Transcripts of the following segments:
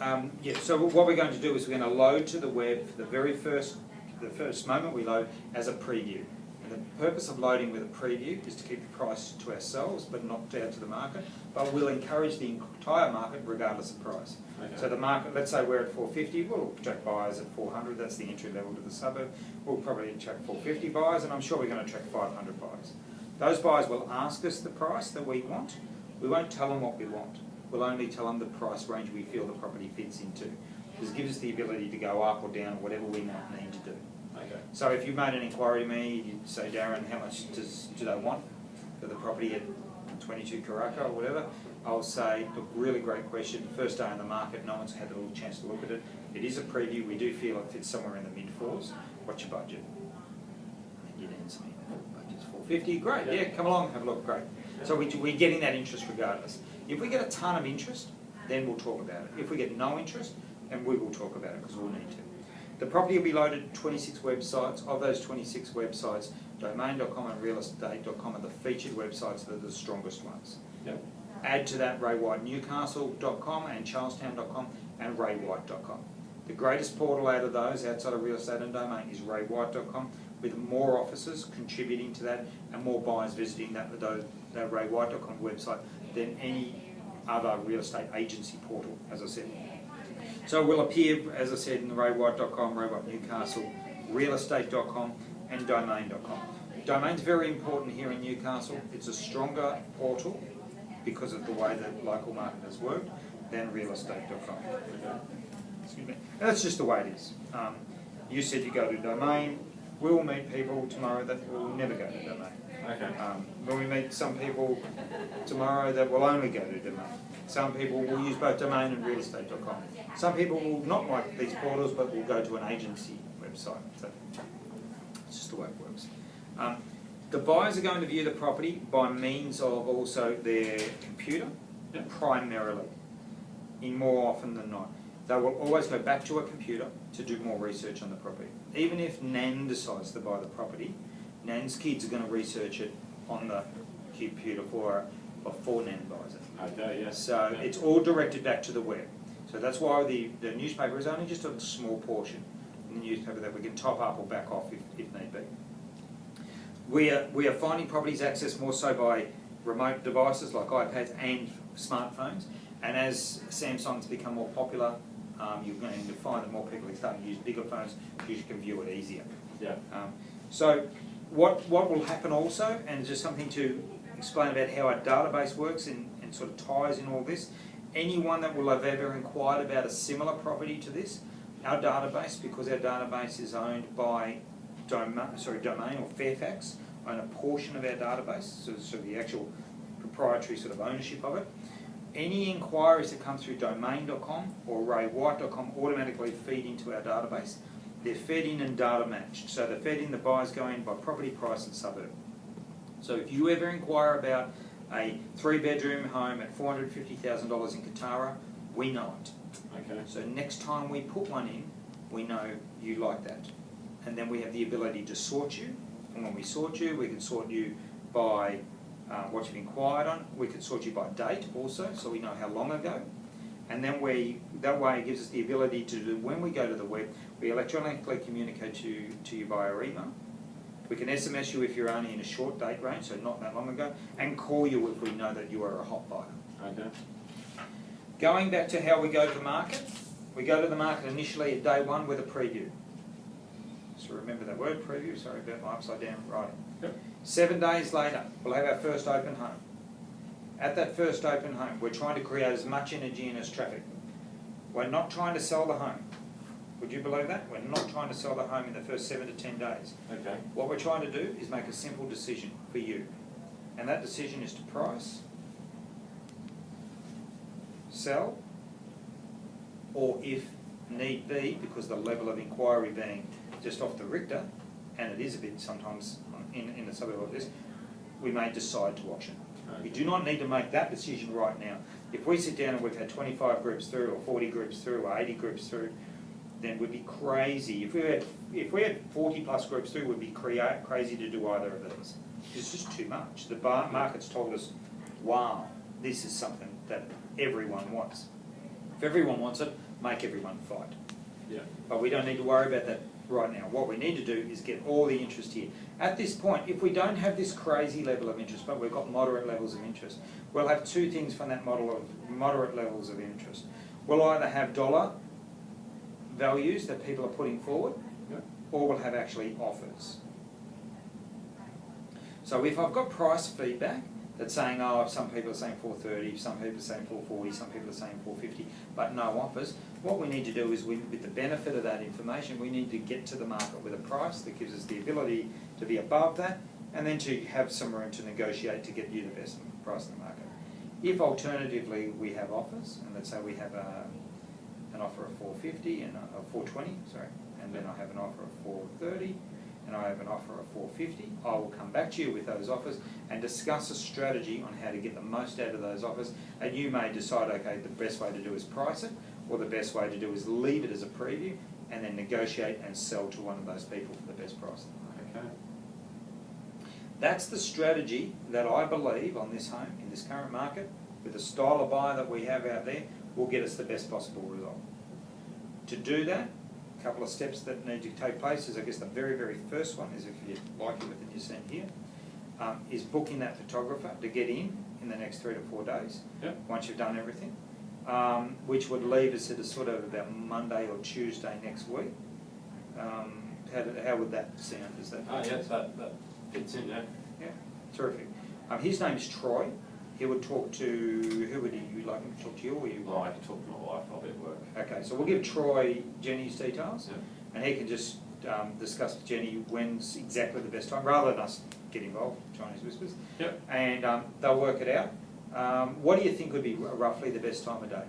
Yeah, so what we're going to do is we're going to load to the web for the first moment we load as a preview. And the purpose of loading with a preview is to keep the price to ourselves but not out to the market, but we'll encourage the entire market regardless of price. Okay. So the market, let's say we're at 450, we'll attract buyers at 400, that's the entry level to the suburb. We'll probably attract 450 buyers, and I'm sure we're going to attract 500 buyers. Those buyers will ask us the price that we want. We won't tell them what we want. We'll only tell them the price range we feel the property fits into. This gives us the ability to go up or down, whatever we might need to do. Okay. So if you made an inquiry to me, you'd say, Darren, how much do they want for the property at 22 Karaka or whatever? I'll say, look, really great question. First day in the market, no one's had a little chance to look at it. It is a preview. We do feel it fits somewhere in the mid-fours. What's your budget? And you'd answer me, budget's 450. Great, yeah, come along, have a look, great. So we're getting that interest regardless. If we get a ton of interest, then we'll talk about it. If we get no interest, then we will talk about it because we'll need to. The property will be loaded to 26 websites. Of those 26 websites, domain.com and realestate.com are the featured websites that are the strongest ones. Yep. Add to that raywhitenewcastle.com and charlestown.com and raywhite.com. The greatest portal out of those, outside of real estate and domain, is raywhite.com, with more officers contributing to that and more buyers visiting that raywhite.com website than any other real estate agency portal, as I said. So we'll appear, as I said, in the raywhite.com, Raywhite Newcastle, realestate.com and domain.com. Domain's very important here in Newcastle. It's a stronger portal because of the way the local market has worked than realestate.com. Excuse me. And that's just the way it is. You said you go to domain. We'll meet people tomorrow that will never go to domain. Okay. When we meet some people tomorrow that will only go to domain. Some people will use both domain and realestate.com. Some people will not like these portals but will go to an agency website. So it's just the way it works. The buyers are going to view the property by means of also their computer, primarily, in more often than not. They will always go back to a computer to do more research on the property. Even if Nan decides to buy the property, Nan's kids are going to research it on the computer before Nan buys it. Okay, yes. So it's all directed back to the web. So that's why the newspaper is only just a small portion in the newspaper that we can top up or back off if need be. We are finding properties accessed more so by remote devices like iPads and smartphones. And as Samsung's become more popular, you're going to find that more people are starting to use bigger phones because you can view it easier. Yeah. So what will happen also, and just something to explain about how our database works and sort of ties in all this, anyone that will have ever inquired about a similar property to this, our database, because our database is owned by Domain or Fairfax, own a portion of our database, so the actual proprietary sort of ownership of it. Any inquiries that come through domain.com or raywhite.com automatically feed into our database. They're fed in and data matched. So they're fed in, the buyers go in by property, price and suburb. So if you ever inquire about a 3-bedroom home at $450,000 in Katara, we know it. Okay. So next time we put one in, we know you like that. And then we have the ability to sort you. And when we sort you, we can sort you by what you've inquired on. We can sort you by date also, so we know how long ago. And then that way it gives us the ability to do, when we go to the web, we electronically communicate to you via email. We can SMS you if you're only in a short date range, so not that long ago, and call you if we know that you are a hot buyer. Okay. Going back to how we go to market, we go to the market initially at day one with a preview. So remember that word, preview, sorry about my upside down writing. Yep. 7 days later, we'll have our first open home. At that first open home, we're trying to create as much energy and as traffic. We're not trying to sell the home. Would you believe that? We're not trying to sell the home in the first 7 to 10 days. Okay. What we're trying to do is make a simple decision for you. And that decision is to price, sell, or if need be, because the level of inquiry being just off the Richter, and it is a bit sometimes in a suburb like this, we may decide to auction. Okay. We do not need to make that decision right now. If we sit down and we've had 25 groups through, or 40 groups through, or 80 groups through, then we'd be crazy. If we had 40 plus groups through, we'd be crazy to do either of these. It's just too much. The market's told us, wow, this is something that everyone wants. If everyone wants it, make everyone fight. Yeah. But we don't need to worry about that right now. What we need to do is get all the interest here. At this point, if we don't have this crazy level of interest, but we've got moderate levels of interest, we'll have two things from that model of moderate levels of interest. We'll either have dollar values that people are putting forward, or we'll have actually offers. So if I've got price feedback that's saying, oh, some people are saying 430, some people are saying 440, some people are saying 450, but no offers, what we need to do is, with the benefit of that information, we need to get to the market with a price that gives us the ability to be above that, and then to have some room to negotiate to get you the best price in the market. If alternatively we have offers, and let's say we have an offer of 450 and a 420, sorry, and then I have an offer of 430, and I have an offer of 450, I will come back to you with those offers and discuss a strategy on how to get the most out of those offers, and you may decide, okay, the best way to do is price it, or the best way to do is leave it as a preview and then negotiate and sell to one of those people for the best price. Okay. That's the strategy that I believe on this home, in this current market, with the style of buyer that we have out there, will get us the best possible result. To do that, a couple of steps that need to take place is, I guess the very, very first one is, if you like everything you send here, is booking that photographer to get in the next 3 to 4 days, once you've done everything, which would leave us at a sort of about Monday or Tuesday next week. How would that sound? Is that? Oh, yeah, that fits in, yeah. Yeah, terrific. His name is Troy. He would talk to, who would you like him to talk to, you or you? Well, I can talk to my wife, I'll be at work. Okay, so we'll give Troy Jenny's details, Yeah. and he can just discuss with Jenny when's exactly the best time, rather than us get involved, Chinese whispers. Yep. And they'll work it out. What do you think would be roughly the best time of day?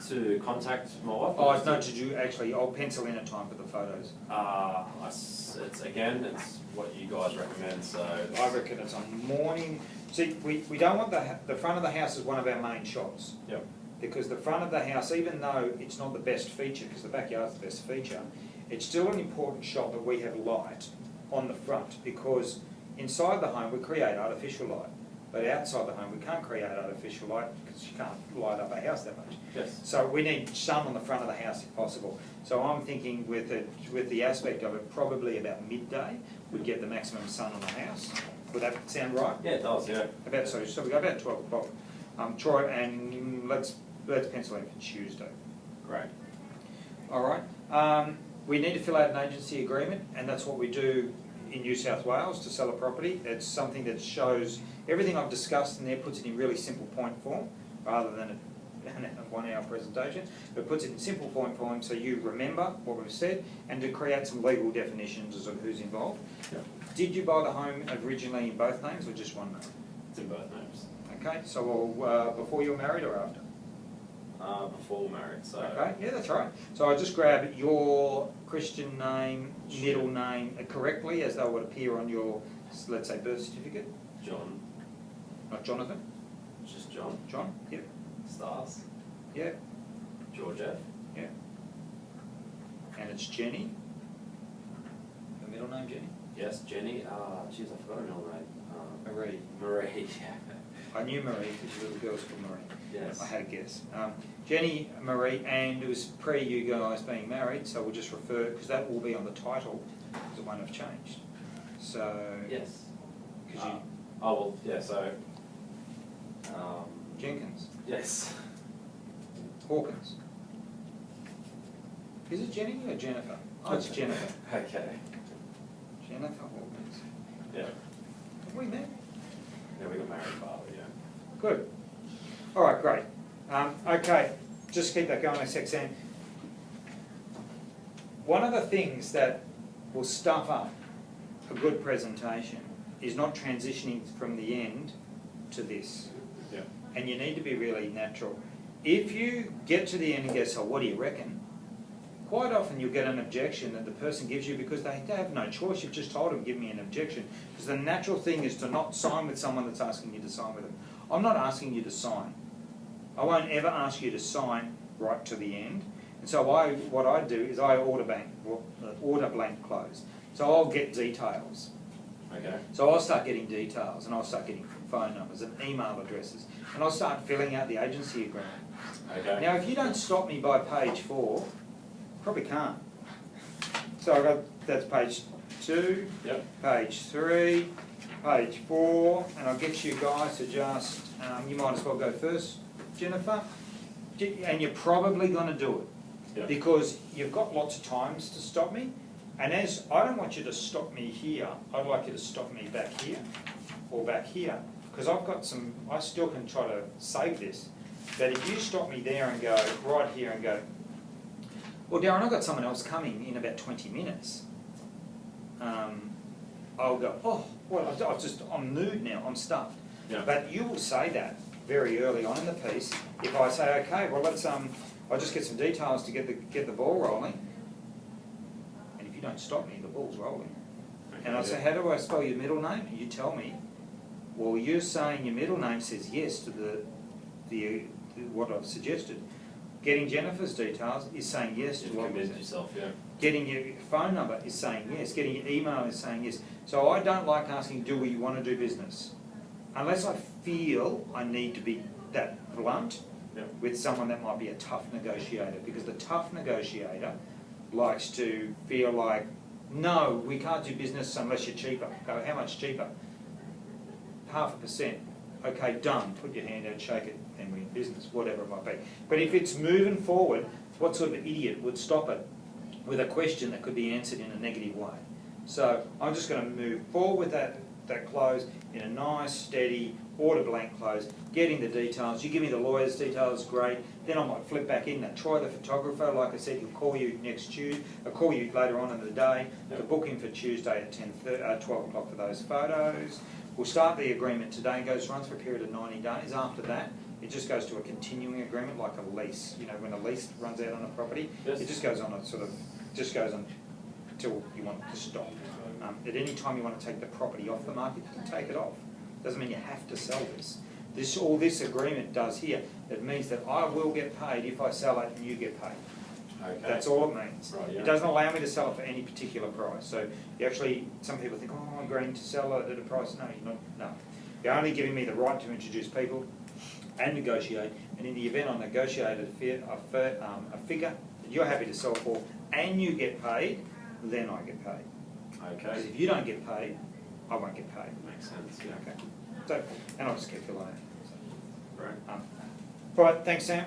To contact my wife? Oh, no, I'll pencil in a time for the photos. It's what you guys recommend, so... I reckon it's on morning. See, we don't want the front of the house as one of our main shots. Yep. Because the front of the house, even though it's not the best feature, because the backyard's the best feature, it's still an important shot that we have light on the front, because inside the home we create artificial light, but outside the home we can't create artificial light because you can't light up a house that much. Yes. So we need sun on the front of the house if possible. So I'm thinking with the aspect of it, probably about midday would get the maximum sun on the house. Would that sound right? Yeah, it does, yeah. So we go about 12 o'clock. Troy, and let's pencil in for Tuesday. Great. All right. We need to fill out an agency agreement, and that's what we do in New South Wales to sell a property. It's something that shows everything I've discussed in there, puts it in really simple point form, rather than a 1 hour presentation, but puts it in simple point form so you remember what we've said, and to create some legal definitions of who's involved. Yep. Did you buy the home originally in both names or just one name? It's in both names. Okay, so before you were married or after? Before married, so... Okay, yeah, that's right. So I just grab your Christian name, middle name correctly as they would appear on your, let's say, birth certificate. John. Not Jonathan? Just John. John, yep. Stars. Yeah, George F. yeah. And it's Jenny. The middle name, Jenny? Yes, Jenny. Jeez, I forgot her middle name. Marie. Marie, yeah. I knew Marie because your little girl's called Marie. Yes. I had a guess. Jenny, Marie, and it was pre you guys being married, so we'll just refer, because that will be on the title, because it won't have changed. So... Yes. Because you... Oh, well, yeah, so... Jenkins. Yes. Hawkins. Is it Jenny or Jennifer? Oh, it's Jennifer. Okay. Jennifer Hawkins. Yeah. Have we met? Yeah, we got married, father, yeah. Good. All right, great. Okay, just keep that going a sec, Sam. One of the things that will stuff up a good presentation is not transitioning from the end to this. Yeah. And you need to be really natural. If you get to the end and go, so what do you reckon? Quite often you'll get an objection that the person gives you because they have no choice. You've just told them, give me an objection. Because the natural thing is to not sign with someone that's asking you to sign with them. I'm not asking you to sign. I won't ever ask you to sign right to the end. And so what I do is I order blank close. So I'll get details. Okay. So I'll start getting details, and I'll start getting phone numbers and email addresses, and I'll start filling out the agency agreement. Okay. Now, if you don't stop me by page 4, probably can't. So I've got, that's page 2, Yep. page 3, page 4, and I'll get you guys to just, you might as well go first, Jennifer, and you're probably going to do it. Yep. Because you've got lots of times to stop me, and as I don't want you to stop me here, I'd like you to stop me back here, or back here, because I've got some, I still can try to save this, but if you stop me there and go right here and go, well, Darren, I've got someone else coming in about 20 minutes. I'll go, oh, well, I'm nude now, I'm stuffed. Yeah. But you will say that very early on in the piece. If I say, okay, well, let's, I'll just get some details to get the ball rolling. And if you don't stop me, the ball's rolling. Okay, And I say, how do I spell your middle name? And you tell me, well, you're saying your middle name says yes to the what I've suggested. Getting Jennifer's details is saying yes to You've what was committed yourself, yeah. Getting your phone number is saying yes. Getting your email is saying yes. So I don't like asking, do we want to do business? Unless I feel I need to be that blunt Yep. with someone that might be a tough negotiator. Because the tough negotiator likes to feel like, no, we can't do business unless you're cheaper. Go, how much cheaper? 0.5%. Okay, done. Put your hand out, shake it, and we're in business, whatever it might be. But if it's moving forward, what sort of idiot would stop it with a question that could be answered in a negative way? So I'm just going to move forward with that close in a nice, steady, order blank close, getting the details. You give me the lawyer's details, great. Then I might flip back in that Troy the photographer, like I said, he'll call you next Tuesday. I'll call you later on in the day to book in for Tuesday at 12 o'clock for those photos. We'll start the agreement today and runs for a period of 90 days. After that, it just goes to a continuing agreement like a lease. You know, when a lease runs out on a property, Yes. it just goes on just goes on till you want it to stop. At any time you want to take the property off the market, you can take it off. Doesn't mean you have to sell this. All this agreement does here, it means that I will get paid if I sell it and you get paid. Okay. That's all it means. Right, yeah. It doesn't allow me to sell it for any particular price. So you actually, some people think, oh, I'm agreeing to sell it at a price. No, you're not. No. You're only giving me the right to introduce people and negotiate. And in the event I negotiated a figure that you're happy to sell for and you get paid, then I get paid. Because Okay. if you don't get paid, I won't get paid. Makes sense, yeah. Okay. So, and I'll just keep filling it. Right. All right, thanks, Sam.